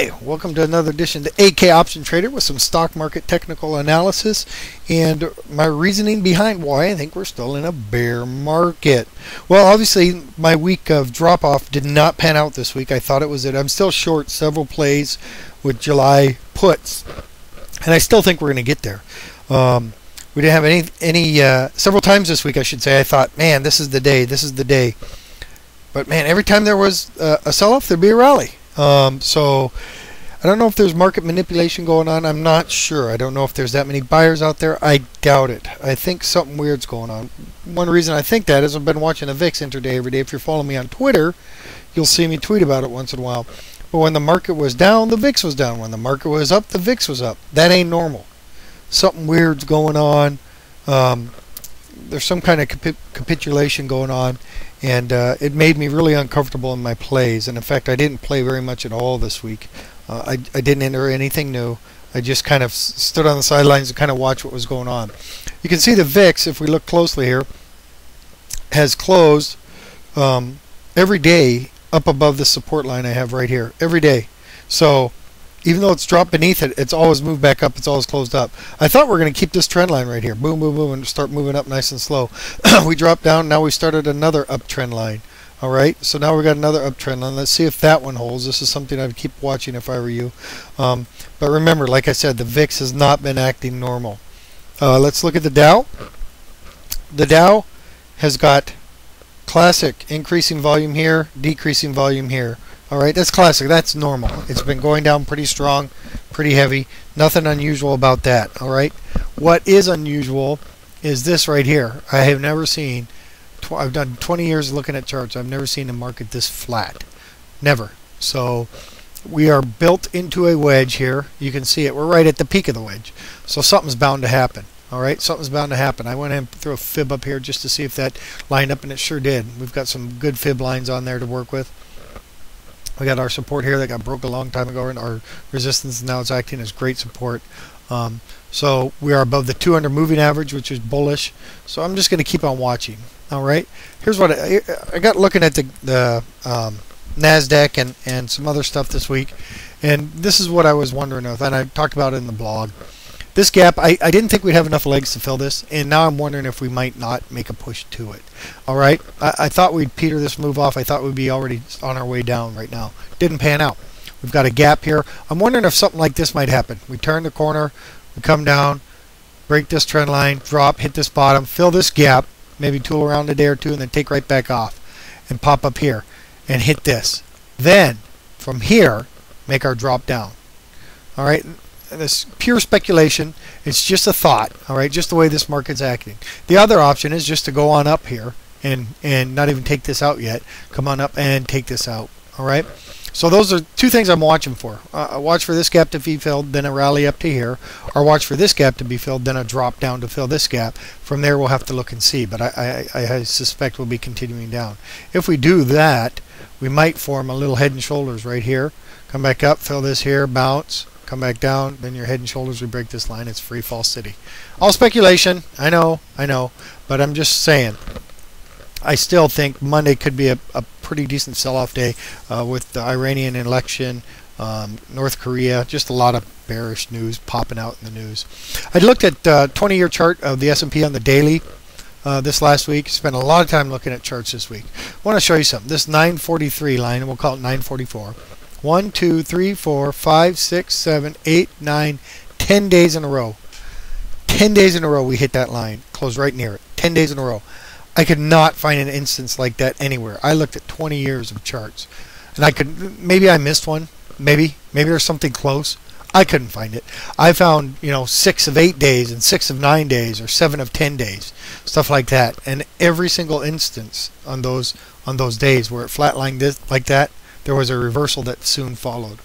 Hi, welcome to another edition of the AK Option Trader with some stock market technical analysis and my reasoning behind why I think we're still in a bear market. Well, obviously my week of drop off did not pan out this week. I thought it was it. I'm still short several plays with July puts, and I still think we're going to get there. We didn't have several times this week, I should say, I thought, man, this is the day. But man, every time there was a sell-off, there'd be a rally. So I don't know if there's market manipulation going on. I'm not sure. I don't know if there's that many buyers out there. I doubt it. I think something weird's going on. One reason I think that is I've been watching the VIX intraday every day. If you're following me on Twitter, you'll see me tweet about it once in a while. But when the market was down, the VIX was down. When the market was up, the VIX was up. That ain't normal. Something weird's going on. There's some kind of capitulation going on, and it made me really uncomfortable in my plays. And in fact, I didn't play very much at all this week. I didn't enter anything new. I just kind of stood on the sidelines and kind of watched what was going on. You can see the VIX, if we look closely here, has closed every day up above the support line I have right here, every day. So even though it's dropped beneath it, it's always moved back up. It's always closed up. I thought we were going to keep this trend line right here. Boom, boom, boom, and start moving up nice and slow. We dropped down. Now we started another uptrend line. All right, so now we got another uptrend line. Let's see if that one holds. This is something I'd keep watching if I were you. But remember, like I said, the VIX has not been acting normal. Let's look at the Dow. The Dow has got classic increasing volume here, decreasing volume here. Alright, that's classic. That's normal. It's been going down pretty strong, pretty heavy. Nothing unusual about that. Alright, what is unusual is this right here. I have never seen, I've done 20 years looking at charts, I've never seen a market this flat. Never. So we are built into a wedge here. You can see it. We're right at the peak of the wedge. So something's bound to happen. Alright, something's bound to happen. I went and threw a fib up here just to see if that lined up, and it sure did. We've got some good fib lines on there to work with. We got our support here that got broke a long time ago, and our resistance now it's acting as great support. So we are above the 200 moving average, which is bullish. So I'm just going to keep on watching. All right. Here's what I got looking at the NASDAQ and some other stuff this week, and this is what I was wondering of, and I talked about it in the blog. This gap, I didn't think we'd have enough legs to fill this, and now I'm wondering if we might not make a push to it. All right, I thought we'd peter this move off. I thought we'd be already on our way down right now. Didn't pan out. We've got a gap here. I'm wondering if something like this might happen. We turn the corner, we come down, break this trend line, drop, hit this bottom, fill this gap, maybe tool around a day or two, and then take right back off and pop up here and hit this. Then from here, make our drop down. All right. This pure speculation. It's just a thought. All right, just the way this market's acting. The other option is just to go on up here and not even take this out yet. Come on up and take this out. All right. So those are two things I'm watching for. Watch for this gap to be filled, then a rally up to here, or watch for this gap to be filled, then a drop down to fill this gap. From there, we'll have to look and see. But I suspect we'll be continuing down. If we do that, we might form a little head and shoulders right here. Come back up, fill this here, bounce. Come back down, then your head and shoulders, we break this line. It's free fall city. All speculation. I know, but I'm just saying. I still think Monday could be a pretty decent sell-off day with the Iranian election, North Korea, just a lot of bearish news popping out in the news. I looked at 20-year chart of the S&P on the daily this last week. Spent a lot of time looking at charts this week. I want to show you something. This 943 line, and we'll call it 944. 1, 2, 3, 4, 5, 6, 7, 8, 9, 10 days in a row. 10 days in a row we hit that line. Close right near it. 10 days in a row. I could not find an instance like that anywhere. I looked at 20 years of charts, and maybe I missed one. Maybe there's something close. I couldn't find it. I found 6 of 8 days and 6 of 9 days or 7 of 10 days, stuff like that. And every single instance on those days where it flatlined like that, there was a reversal that soon followed.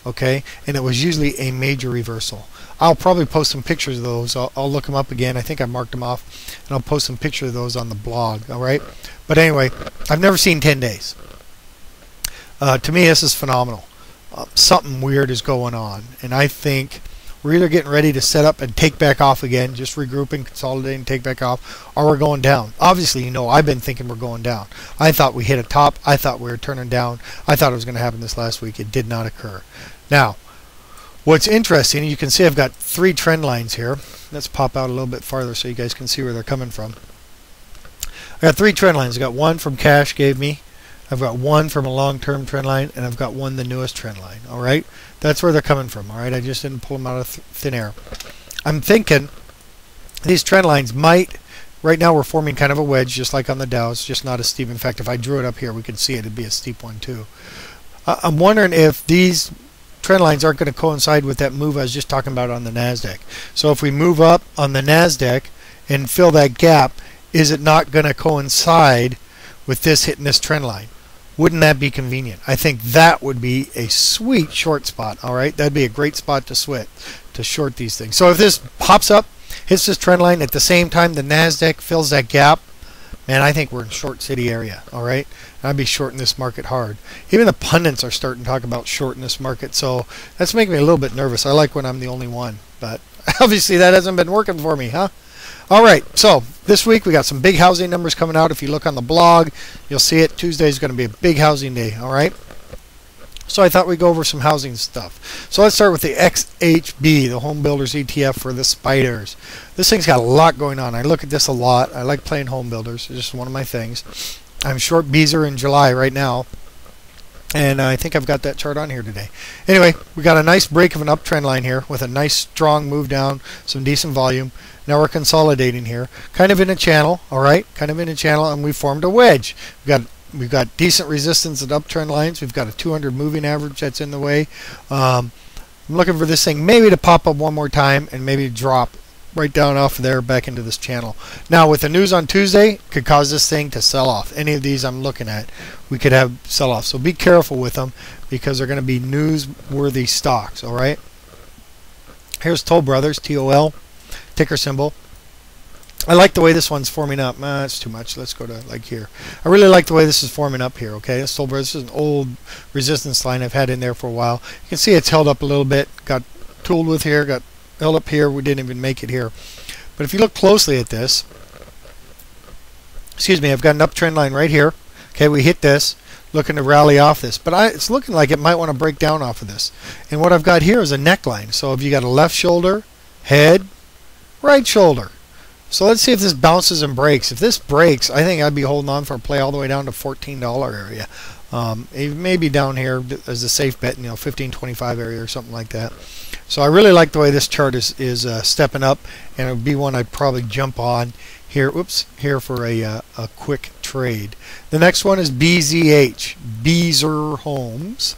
Okay, and it was usually a major reversal. I'll probably post some pictures of those. I'll look them up again. I think I marked them off, and I'll post some pictures of those on the blog. All right, but anyway, I've never seen 10 days. To me, this is phenomenal. Something weird is going on, and I think we're either getting ready to set up and take back off again, just regrouping, consolidating, take back off, or we're going down. Obviously, I've been thinking we're going down. I thought we hit a top. I thought we were turning down. I thought it was going to happen this last week. It did not occur. Now, what's interesting, you can see I've got 3 trend lines here. Let's pop out a little bit farther so you guys can see where they're coming from. I got 3 trend lines. I got one from cash gave me. I've got one from a long-term trend line, and I've got one the newest trend line. All right, that's where they're coming from. All right, I just didn't pull them out of thin air. I'm thinking these trend lines might. Right now we're forming kind of a wedge, just like on the Dow. It's just not as steep. In fact, if I drew it up here, we could see it. It'd be a steep one too. I'm wondering if these trend lines aren't going to coincide with that move I was just talking about on the NASDAQ. So if we move up on the NASDAQ and fill that gap, is it not going to coincide with this hitting this trend line? Wouldn't that be convenient? I think that would be a sweet short spot. All right, that'd be a great spot to short these things. So if this pops up, hits this trend line at the same time the NASDAQ fills that gap, man, I think we're in short city area. All right, I'd be shorting this market hard. Even the pundits are starting to talk about shorting this market, so that's making me a little bit nervous. I like when I'm the only one, but obviously that hasn't been working for me, huh? All right, so this week we got some big housing numbers coming out. If you look on the blog, you'll see it. Tuesday is going to be a big housing day, all right? So I thought we'd go over some housing stuff. So let's start with the XHB, the Home Builders ETF for the spiders. This thing's got a lot going on. I look at this a lot. I like playing home builders. It's just one of my things. I'm short Beezer in July right now, and I think I've got that chart on here today. Anyway, we got a nice break of an uptrend line here with a nice strong move down, some decent volume. Now we're consolidating here, kind of in a channel, all right, kind of in a channel, and we formed a wedge. We've got decent resistance at uptrend lines. We've got a 200 moving average that's in the way. I'm looking for this thing maybe to pop up one more time and maybe drop right down off of there back into this channel. Now with the news on Tuesday, could cause this thing to sell off. Any of these I'm looking at, we could have sell off. So be careful with them because they're going to be newsworthy stocks. All right. Here's Toll Brothers, TOL, ticker symbol. I like the way this one's forming up. That's too much. Let's go to like here. I really like the way this is forming up here. Okay, this Toll Brothers, this is an old resistance line I've had in there for a while. You can see it's held up a little bit. Got tooled with here. Got held up here. We didn't even make it here. But if you look closely at this, excuse me, I've got an uptrend line right here. Okay, we hit this, looking to rally off this, but it's looking like it might want to break down off of this. And what I've got here is a neckline. So if you got a left shoulder, head, right shoulder. So let's see if this bounces and breaks. If this breaks, I think I'd be holding on for a play all the way down to $14 area. Maybe down here as a safe bet, $15.25 area or something like that. So I really like the way this chart is stepping up, and it would be one I'd probably jump on here. Whoops, here for a quick trade. The next one is BZH, Beezer Homes.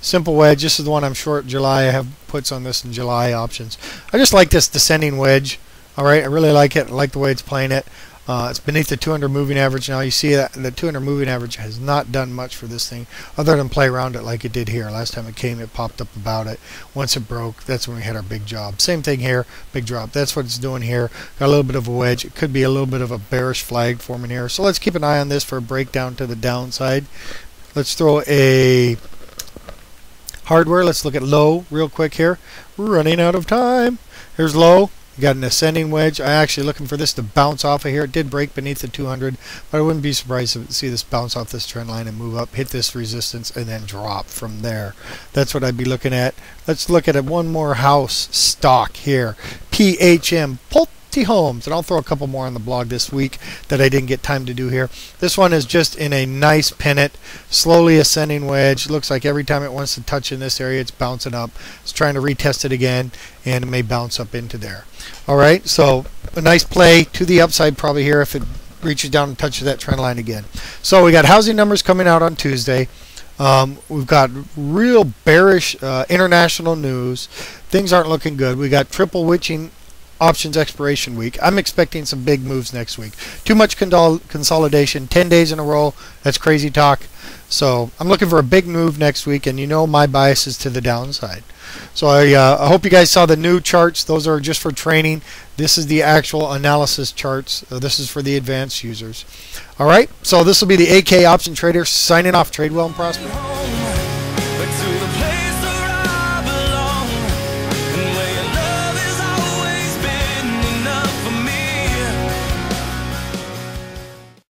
Simple wedge. This is the one I'm short July. I have puts on this in July options. I just like this descending wedge. All right, I really like it. I like the way it's playing it. It's beneath the 200 moving average now. You see that the 200 moving average has not done much for this thing other than play around it like it did here. Last time it came, it popped up about it. Once it broke, that's when we had our big job. Same thing here, big drop. That's what it's doing here. Got a little bit of a wedge. It could be a little bit of a bearish flag forming here. So let's keep an eye on this for a breakdown to the downside. Let's throw a hardware. Let's look at low real quick here. We're running out of time. Here's low. You got an ascending wedge. I'm actually looking for this to bounce off of here. It did break beneath the 200, but I wouldn't be surprised to see this bounce off this trend line and move up, hit this resistance, and then drop from there. That's what I'd be looking at. Let's look at one more house stock here. PHM, Pulte Homes, and I'll throw a couple more on the blog this week that I didn't get time to do here. This one is just in a nice pennant, slowly ascending wedge. Looks like every time it wants to touch in this area, it's bouncing up. It's trying to retest it again, and it may bounce up into there. All right, so a nice play to the upside probably here if it reaches down and touches that trend line again. So we got housing numbers coming out on Tuesday. We've got real bearish international news. Things aren't looking good. We got triple witching options expiration week. I'm expecting some big moves next week. Too much consolidation, 10 days in a row. That's crazy talk. So I'm looking for a big move next week, and my bias is to the downside. So I hope you guys saw the new charts. Those are just for training. This is the actual analysis charts. This is for the advanced users. All right, so this will be the AK Option Trader signing off. Trade well and prosper.